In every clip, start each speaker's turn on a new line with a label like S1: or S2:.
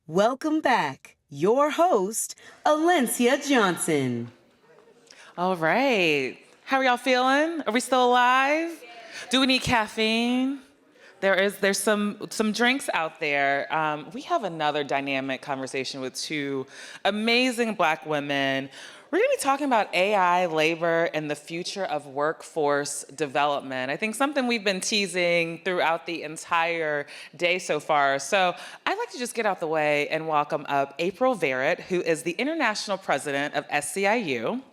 S1: Welcome back. Your host, Alencia Johnson.
S2: All right. How are y'all feeling? Are we still alive? Do we need caffeine? There's some drinks out there. We have another dynamic conversation with two amazing Black women. We're going to be talking about AI, labor, and the future of workforce development. I think something we've been teasing throughout the entire day so far. So I'd like to just get out the way and welcome up April Verrett, who is the International President of SEIU,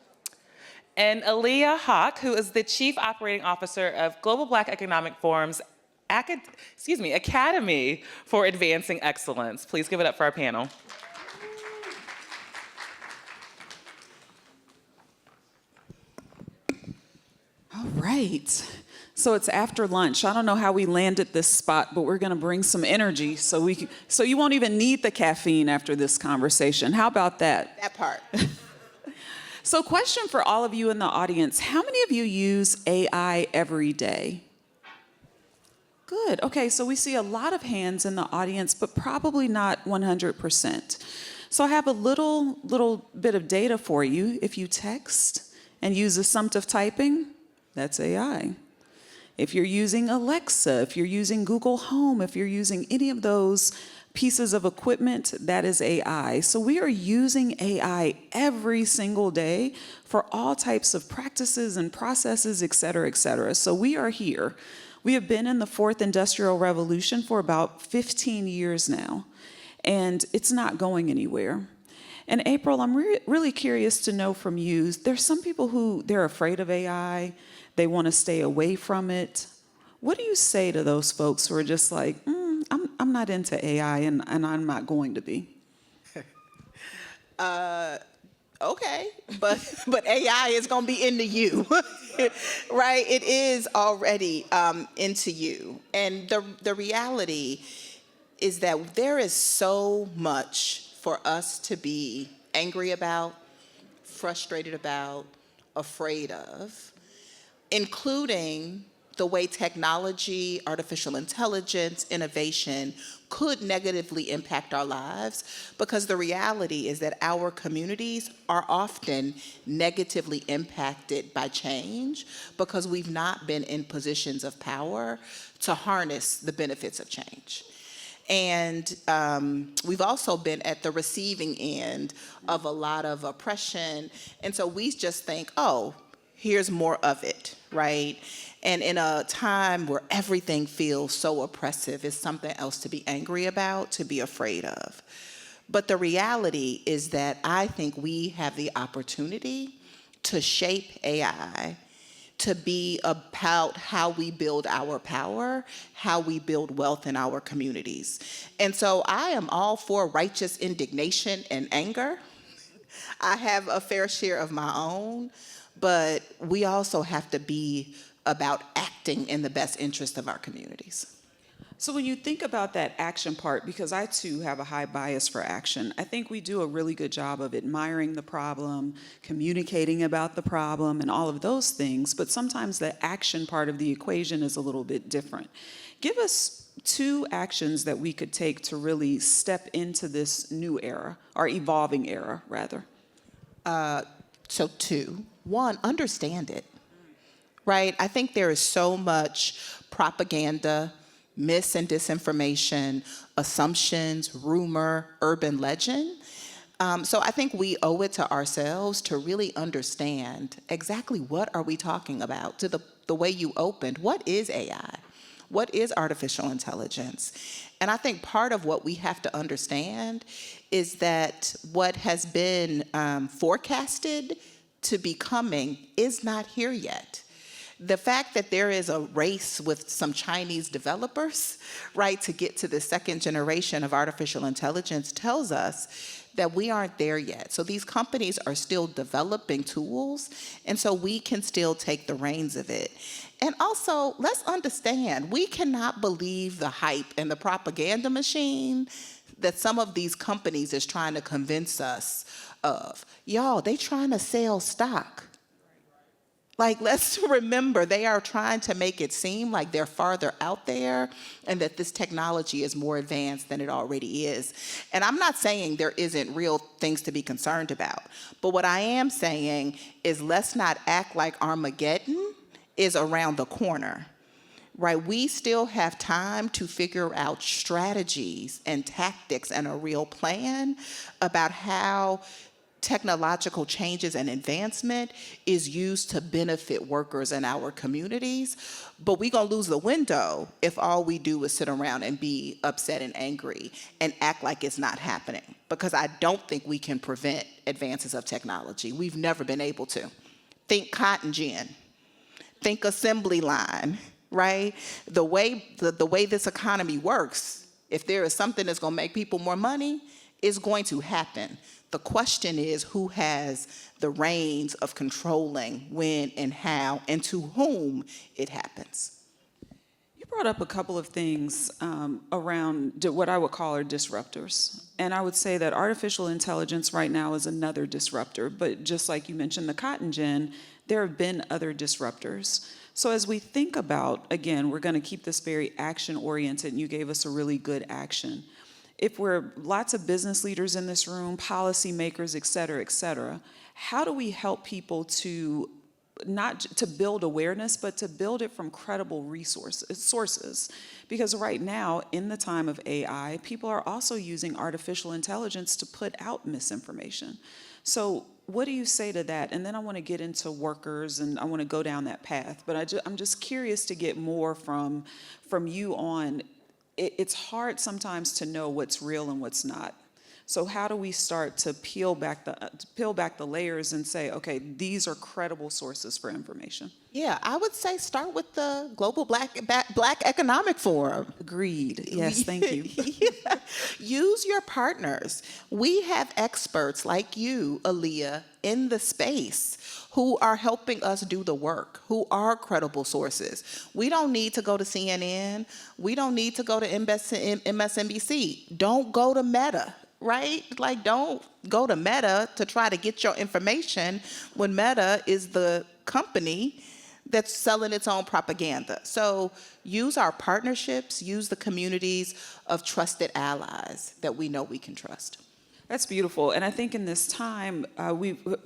S2: and Aaliyah Haqq, who is the Chief Operating Officer of Global Black Economic Forum's Academy for Advancing Excellence. Please give it up for our panel.
S3: All right. So it's after lunch. I don't know how we landed this spot, but we're going to bring some energy so you won't even need the caffeine after this conversation. How about that?
S4: That part.
S3: So question for all of you in the audience. How many of you use AI every day? Good. Okay, so we see a lot of hands in the audience, but probably not 100%. So I have a little bit of data for you. If you text and use assumptive typing, that's AI. If you're using Alexa, if you're using Google Home, if you're using any of those pieces of equipment, that is AI. So we are using AI every single day for all types of practices and processes, et cetera, et cetera. So we are here. We have been in the fourth industrial revolution for about 15 years now, and it's not going anywhere. And April, I'm really curious to know from you, there's some people who they're afraid of AI, they want to stay away from it. What do you say to those folks who are just like, I'm not into AI and I'm not going to be?
S4: Okay, but AI is going to be into you, right? It is already into you. And the reality is that there is so much for us to be angry about, frustrated about, afraid of, including the way technology, artificial intelligence, innovation could negatively impact our lives, because the reality is that our communities are often negatively impacted by change because we've not been in positions of power to harness the benefits of change. And we've also been at the receiving end of a lot of oppression. And so we just think, oh, here's more of it, right? And in a time where everything feels so oppressive, it's something else to be angry about, to be afraid of. But the reality is that I think we have the opportunity to shape AI to be about how we build our power, how we build wealth in our communities. And so I am all for righteous indignation and anger. I have a fair share of my own, but we also have to be about acting in the best interest of our communities.
S3: So when you think about that action part, because I too have a high bias for action, I think we do a really good job of admiring the problem, communicating about the problem, and all of those things, but sometimes the action part of the equation is a little bit different. Give us 2 actions that we could take to really step into this new era, or evolving era, rather.
S4: So 2. 1, understand it, right? I think there is so much propaganda, mis and disinformation, assumptions, rumor, urban legend. So I think we owe it to ourselves to really understand exactly what are we talking about. To the way you opened, what is AI? What is artificial intelligence? And I think part of what we have to understand is that what has been forecasted to be coming is not here yet. The fact that there is a race with some Chinese developers, right, to get to the second generation of artificial intelligence tells us that we aren't there yet. So these companies are still developing tools, and so we can still take the reins of it. And also, let's understand, we cannot believe the hype and the propaganda machine that some of these companies is trying to convince us of. Y'all, they trying to sell stock. Like, let's remember, they are trying to make it seem like they're farther out there and that this technology is more advanced than it already is. And I'm not saying there isn't real things to be concerned about. But what I am saying is let's not act like Armageddon is around the corner. Right? We still have time to figure out strategies and tactics and a real plan about how technological changes and advancement is used to benefit workers in our communities. But we're going to lose the window if all we do is sit around and be upset and angry and act like it's not happening. Because I don't think we can prevent advances of technology. We've never been able to. Think cotton gin. Think assembly line. Right? The way this economy works, if there is something that's going to make people more money, it's going to happen. The question is who has the reins of controlling when and how and to whom it happens.
S3: You brought up a couple of things around what I would call are disruptors. And I would say that artificial intelligence right now is another disruptor. But just like you mentioned the cotton gin, there have been other disruptors. So as we think about, again, we're going to keep this very action-oriented, and you gave us a really good action. If we're lots of business leaders in this room, policymakers, et cetera, how do we help people to not to build awareness, but to build it from credible sources? Because right now, in the time of AI, people are also using artificial intelligence to put out misinformation. So what do you say to that? And then I want to get into workers, and I want to go down that path. But I'm just curious to get more from you on. It's hard sometimes to know what's real and what's not. So how do we start to peel back the layers and say, okay, these are credible sources for information?
S4: Yeah, I would say start with the Global Black Economic Forum.
S3: Agreed. Yes, thank you.
S4: Yeah. Use your partners. We have experts like you, Aaliyah, in the space who are helping us do the work, who are credible sources. We don't need to go to CNN. We don't need to go to MSNBC. Don't go to Meta. Right? Like, don't go to Meta to try to get your information when Meta is the company that's selling its own propaganda. So use our partnerships, use the communities of trusted allies that we know we can trust.
S3: That's beautiful. And I think in this time,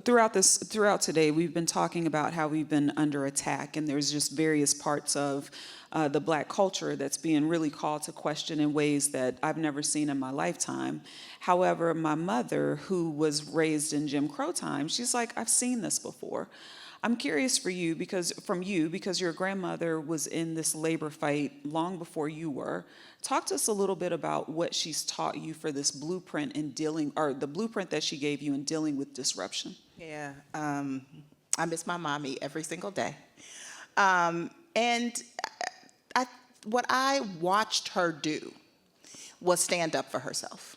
S3: throughout today, we've been talking about how we've been under attack, and there's just various parts of the Black culture that's being really called to question in ways that I've never seen in my lifetime. However, my mother, who was raised in Jim Crow time, she's like, I've seen this before. I'm curious from you because your grandmother was in this labor fight long before you were. Talk to us a little bit about what she's taught you for this blueprint in dealing, or the blueprint that she gave you in dealing with disruption.
S4: Yeah, I miss my mommy every single day. And what I watched her do was stand up for herself.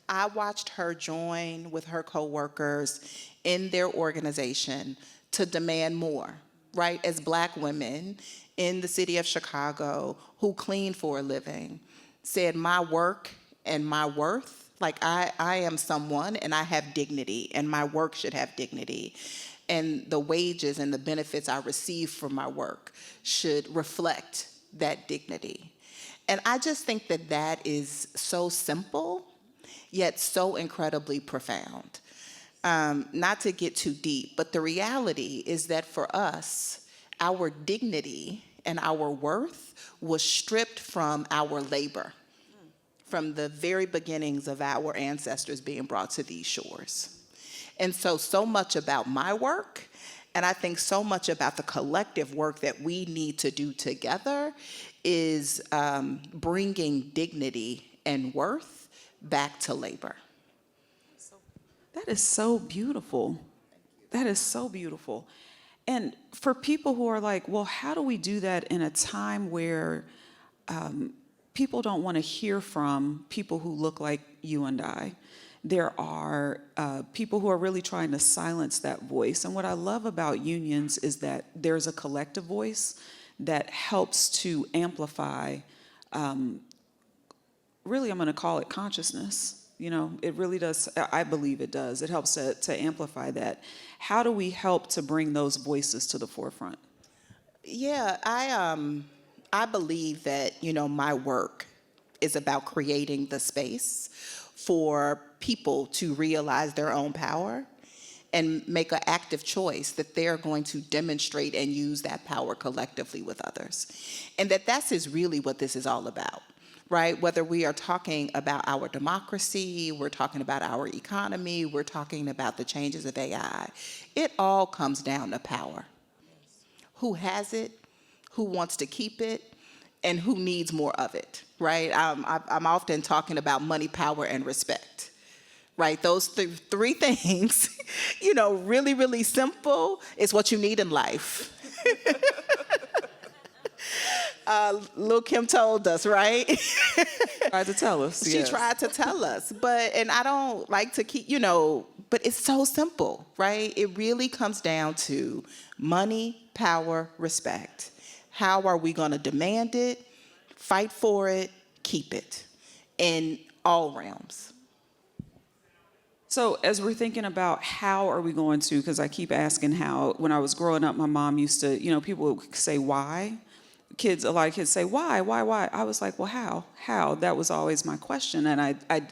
S4: I watched her join with her coworkers in their organization to demand more, right? As Black women in the city of Chicago who clean for a living, said my work and my worth, like I am someone and I have dignity and my work should have dignity. And the wages and the benefits I receive from my work should reflect that dignity. And I just think that that is so simple, yet so incredibly profound. Not to get too deep, but the reality is that for us, our dignity and our worth was stripped from our labor, from the very beginnings of our ancestors being brought to these shores. And so much about my work, and I think so much about the collective work that we need to do together, is bringing dignity and worth back to labor.
S3: That is so beautiful. That is so beautiful. And for people who are like, well, how do we do that in a time where people don't want to hear from people who look like you and I? There are people who are really trying to silence that voice. And what I love about unions is that there's a collective voice that helps to amplify, really I'm going to call it consciousness. You know, it really does. I believe it does. It helps to amplify that. How do we help to bring those voices to the forefront?
S4: Yeah, I believe that, my work is about creating the space for people to realize their own power and make an active choice that they're going to demonstrate and use that power collectively with others. And that's really what this is all about, right? Whether we are talking about our democracy, we're talking about our economy, we're talking about the changes of AI, it all comes down to power. Who has it, who wants to keep it, and who needs more of it, right? I'm often talking about money, power, and respect, right? Those three things, really, really simple is what you need in life. Lil' Kim told us, right?
S3: Tried to tell us.
S4: She tried to tell us, and I don't like to keep, but it's so simple, right? It really comes down to money, power, respect. How are we going to demand it, fight for it, keep it in all realms?
S3: So as we're thinking about how are we going to, because I keep asking how, when I was growing up, my mom used to, people would say why. A lot of kids say, why? I was like, well, how? That was always my question. And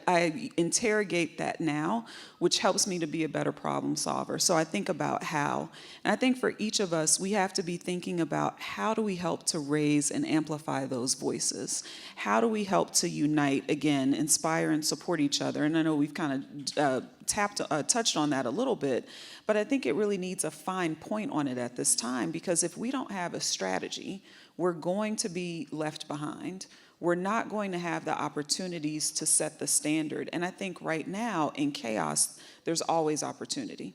S3: I interrogate that now, which helps me to be a better problem solver. So I think about how. And I think for each of us, we have to be thinking about how do we help to raise and amplify those voices? How do we help to unite, again, inspire and support each other? And I know we've kind of touched on that a little bit, but I think it really needs a fine point on it at this time, because if we don't have a strategy, we're going to be left behind. We're not going to have the opportunities to set the standard. And I think right now in chaos, there's always opportunity.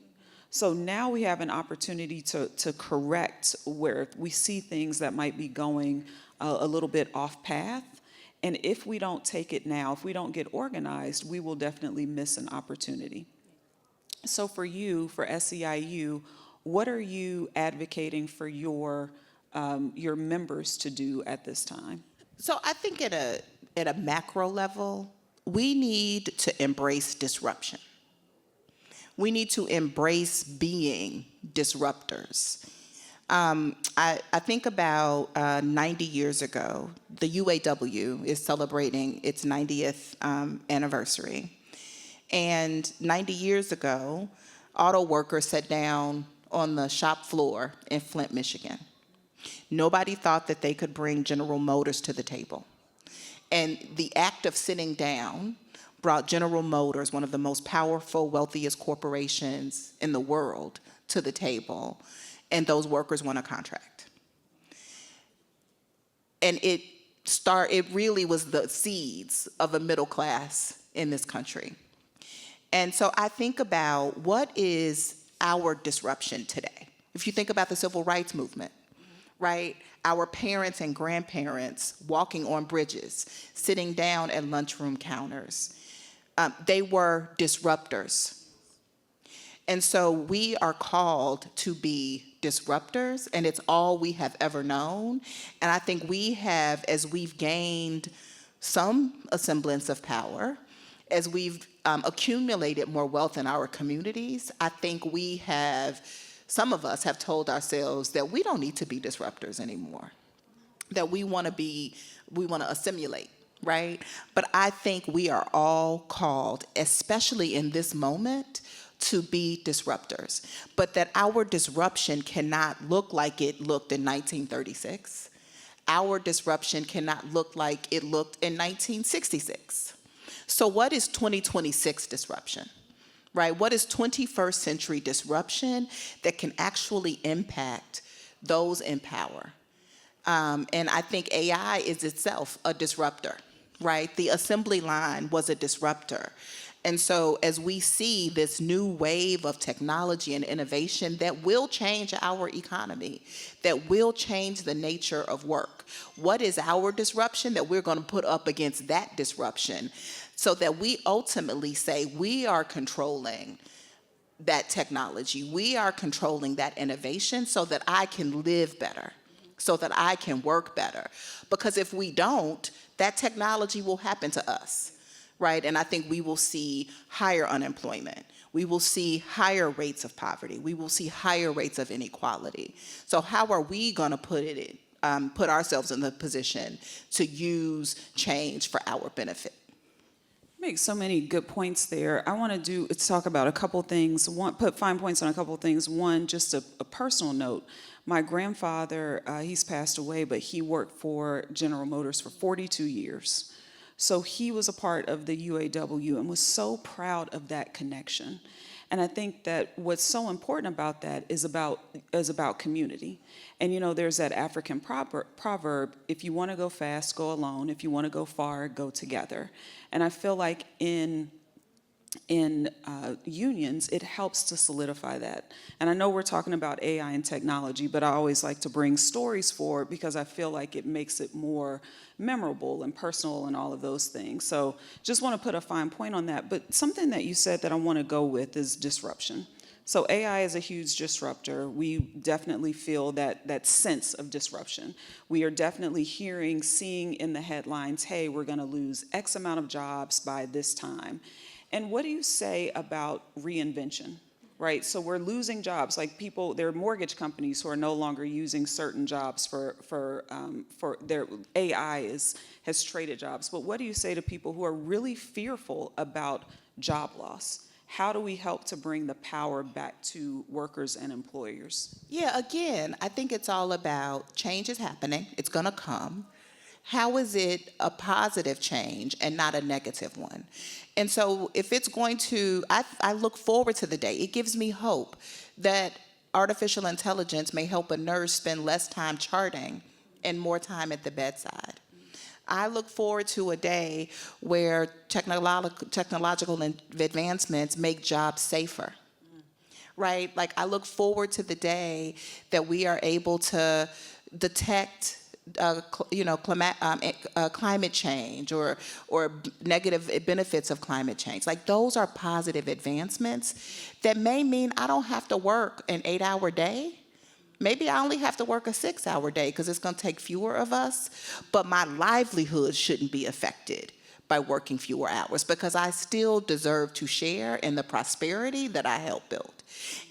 S3: So now we have an opportunity to correct where we see things that might be going a little bit off path. And if we don't take it now, if we don't get organized, we will definitely miss an opportunity. So for you, for SEIU, what are you advocating for your members to do at this time?
S4: So I think at a macro level, we need to embrace disruption. We need to embrace being disruptors. I think about 90 years ago, the UAW is celebrating its 90th anniversary. And 90 years ago, auto workers sat down on the shop floor in Flint, Michigan. Nobody thought that they could bring General Motors to the table. And the act of sitting down brought General Motors, one of the most powerful, wealthiest corporations in the world, to the table. And those workers won a contract. And it really was the seeds of a middle class in this country. And so I think about what is our disruption today. If you think about the civil rights movement, right? Our parents and grandparents walking on bridges, sitting down at lunchroom counters. They were disruptors. And so we are called to be disruptors, and it's all we have ever known. And I think we have, as we've gained some semblance of power, as we've accumulated more wealth in our communities, I think some of us have told ourselves that we don't need to be disruptors anymore, that we want to assimilate, right? But I think we are all called, especially in this moment, to be disruptors, but that our disruption cannot look like it looked in 1936. Our disruption cannot look like it looked in 1966. So what is 2026 disruption, right? What is 21st century disruption that can actually impact those in power? And I think AI is itself a disruptor, right? The assembly line was a disruptor. And so as we see this new wave of technology and innovation that will change our economy, that will change the nature of work, what is our disruption that we're going to put up against that disruption so that we ultimately say we are controlling that technology, we are controlling that innovation so that I can live better, so that I can work better. Because if we don't, that technology will happen to us. right? And I think we will see higher unemployment. We will see higher rates of poverty. We will see higher rates of inequality. So how are we going to put ourselves in the position to use change for our benefit?
S3: Make so many good points there. I want to talk about a couple things. Put fine points on a couple things. One, just a personal note. My grandfather, he's passed away, but he worked for General Motors for 42 years. So he was a part of the UAW and was so proud of that connection. And I think that what's so important about that is about community. And you know, there's that African proverb, if you want to go fast, go alone. If you want to go far, go together. And I feel like in unions, it helps to solidify that. And I know we're talking about AI and technology, but I always like to bring stories forward because I feel like it makes it more memorable and personal and all of those things. So just want to put a fine point on that. But something that you said that I want to go with is disruption. So AI is a huge disruptor. We definitely feel that sense of disruption. We are definitely seeing in the headlines, hey, we're going to lose X amount of jobs by this time. And what do you say about reinvention, right? So we're losing jobs. Like people, there are mortgage companies who are no longer using certain jobs for their AI has traded jobs. But what do you say to people who are really fearful about job loss? How do we help to bring the power back to workers and employers?
S4: Yeah, again, I think it's all about change is happening. It's going to come. How is it a positive change and not a negative one? And so if it's going to, I look forward to the day. It gives me hope that artificial intelligence may help a nurse spend less time charting and more time at the bedside. I look forward to a day where technological advancements make jobs safer, right? Like I look forward to the day that we are able to detect climate change or negative benefits of climate change. Like those are positive advancements that may mean I don't have to work an 8-hour day. Maybe I only have to work a 6-hour day because it's going to take fewer of us, but my livelihood shouldn't be affected by working fewer hours because I still deserve to share in the prosperity that I helped build.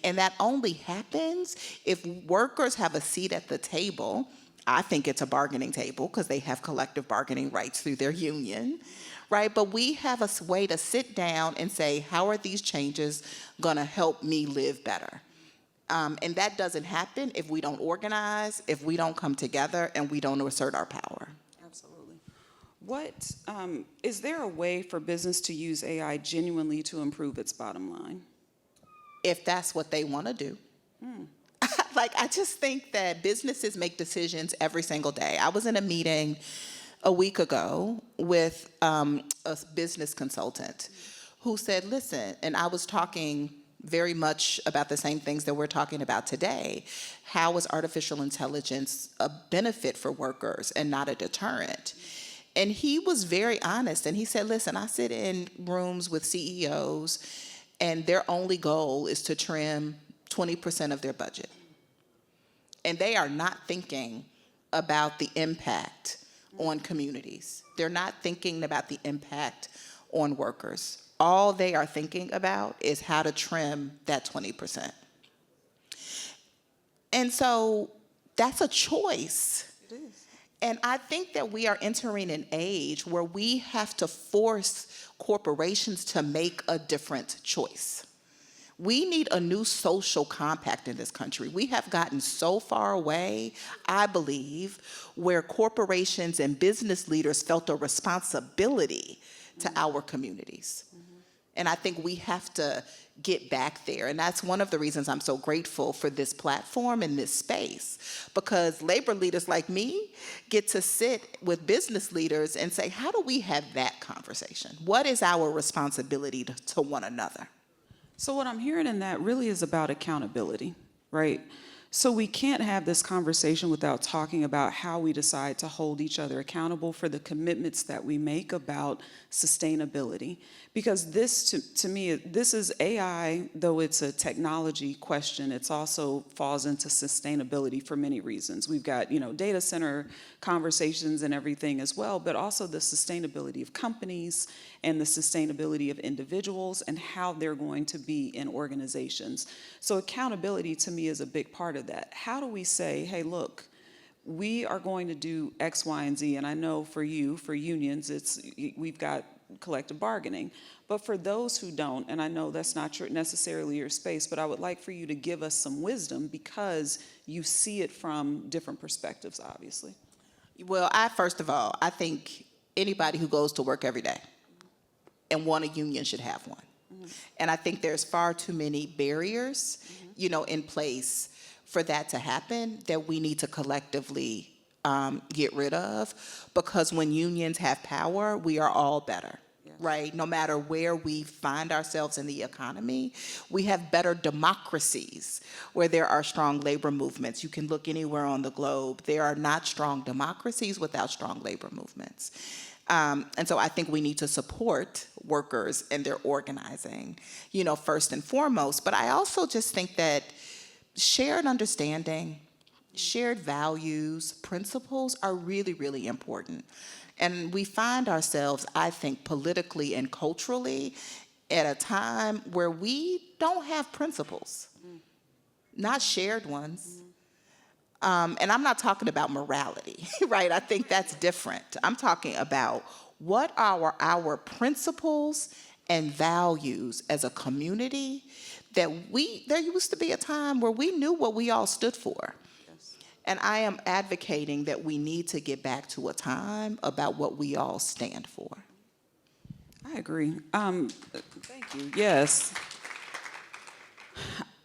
S4: And that only happens if workers have a seat at the table. I think it's a bargaining table because they have collective bargaining rights through their union, right? But we have a way to sit down and say, how are these changes going to help me live better? And that doesn't happen if we don't organize, if we don't come together, and we don't assert our power.
S3: Absolutely. Is there a way for business to use AI genuinely to improve its bottom line?
S4: If that's what they want to do. I just think that businesses make decisions every single day. I was in a meeting a week ago with a business consultant who said, listen, and I was talking very much about the same things that we're talking about today. How is artificial intelligence a benefit for workers and not a deterrent? And he was very honest, and he said, listen, I sit in rooms with CEOs, and their only goal is to trim 20% of their budget. And they are not thinking about the impact on communities. They're not thinking about the impact on workers. All they are thinking about is how to trim that 20%. And so that's a choice.
S3: It is.
S4: And I think that we are entering an age where we have to force corporations to make a different choice. We need a new social compact in this country. We have gotten so far away, I believe, where corporations and business leaders felt a responsibility to our communities. And I think we have to get back there. And that's one of the reasons I'm so grateful for this platform and this space, because labor leaders like me get to sit with business leaders and say, how do we have that conversation? What is our responsibility to one another?
S3: So what I'm hearing in that really is about accountability, right? So we can't have this conversation without talking about how we decide to hold each other accountable for the commitments that we make about sustainability. Because this, to me, this is AI, though it's a technology question, it's also falls into sustainability for many reasons. We've got, data center conversations and everything as well, but also the sustainability of companies and the sustainability of individuals and how they're going to be in organizations. So accountability to me is a big part of that. How do we say, hey, look, we are going to do X, Y, and Z, and I know for you, for unions, we've got collective bargaining. But for those who don't, and I know that's not necessarily your space, but I would like for you to give us some wisdom because you see it from different perspectives, obviously.
S4: Well, first of all, I think anybody who goes to work every day and want a union should have one. Mm-hmm. And I think there's far too many barriers, in place for that to happen that we need to collectively get rid of, because when unions have power, we are all better. Right? No matter where we find ourselves in the economy, we have better democracies where there are strong labor movements. You can look anywhere on the globe. There are not strong democracies without strong labor movements. And so I think we need to support workers and their organizing, first and foremost. But I also just think that shared understanding, shared values, principles are really, really important. And we find ourselves, I think, politically and culturally at a time where we don't have principles, not shared ones. And I'm not talking about morality, right? I think that's different. I'm talking about what are our principles and values as a community that there used to be a time where we knew what we all stood for. And I am advocating that we need to get back to a time about what we all stand for.
S3: I agree. Thank you. Yes.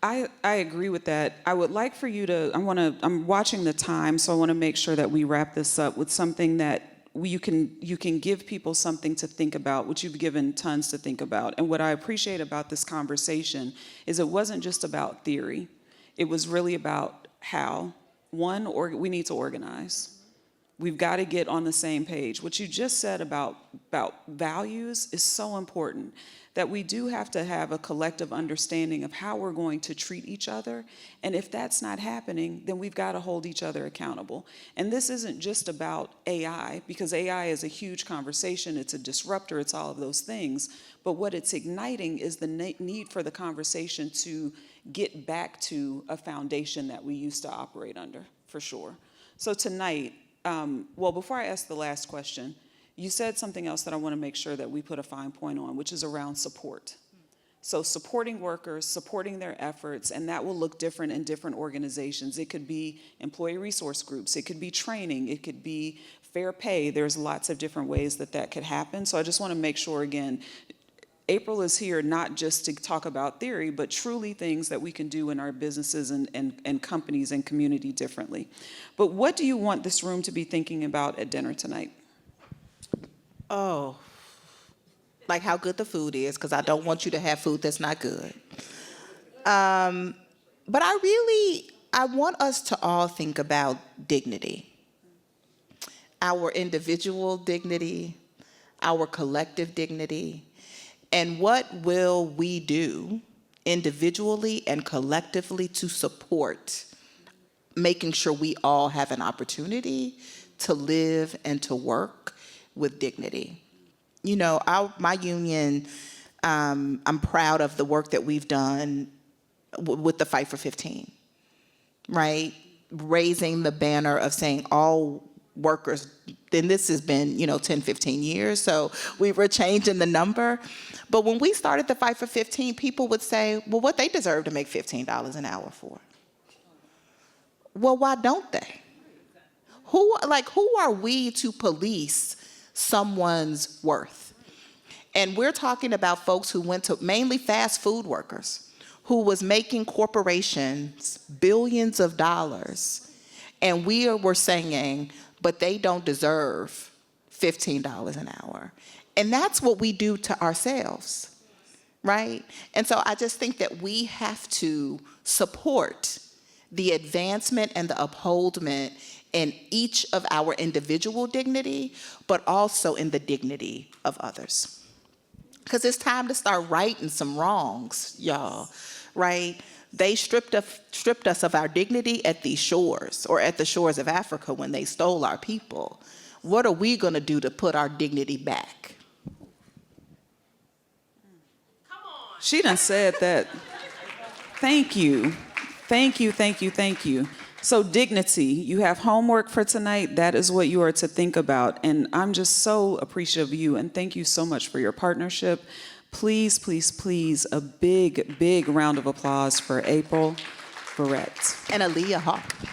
S3: I agree with that. I would like for you to, I'm watching the time, so I want to make sure that we wrap this up with something that you can give people something to think about, which you've given tons to think about. And what I appreciate about this conversation is it wasn't just about theory. It was really about how. One, we need to organize. We've got to get on the same page. What you just said about values is so important, that we do have to have a collective understanding of how we're going to treat each other. And if that's not happening, then we've got to hold each other accountable. And this isn't just about AI, because AI is a huge conversation. It's a disruptor. It's all of those things. But what it's igniting is the need for the conversation to get back to a foundation that we used to operate under, for sure. So tonight, before I ask the last question, you said something else that I want to make sure that we put a fine point on, which is around support. So supporting workers, supporting their efforts, and that will look different in different organizations. It could be employee resource groups, it could be training, it could be fair pay. There's lots of different ways that could happen. So I just want to make sure, again, April is here not just to talk about theory, but truly things that we can do in our businesses and companies and community differently. But what do you want this room to be thinking about at dinner tonight?
S4: Oh, like how good the food is, because I don't want you to have food that's not good. But I want us to all think about dignity. Our individual dignity, our collective dignity, and what will we do individually and collectively to support making sure we all have an opportunity to live and to work with dignity. My union, I'm proud of the work that we've done with the Fight for 15, right? Raising the banner of saying all workers, then this has been, 10, 15 years, so we were changing the number. But when we started the Fight for 15, people would say, well, what they deserve to make $15 an hour for? Well, why don't they? Who are we to police someone's worth? And we're talking about folks who went to mainly fast food workers, who was making corporations billions of dollars. And we were saying, but they don't deserve $15 an hour. And that's what we do to ourselves, right? And so I just think that we have to support the advancement and the upholdment in each of our individual dignity, but also in the dignity of others. Because it's time to start righting some wrongs, y'all, right? They stripped us of our dignity at these shores, or at the shores of Africa when they stole our people. What are we going to do to put our dignity back?
S3: She done said that. Thank you. Thank you, thank you, thank you. So dignity, you have homework for tonight. That is what you are to think about. And I'm just so appreciative of you. And thank you so much for your partnership. Please, please, please, a big, big round of applause for April, Verrett.
S4: And Aaliyah Haqq.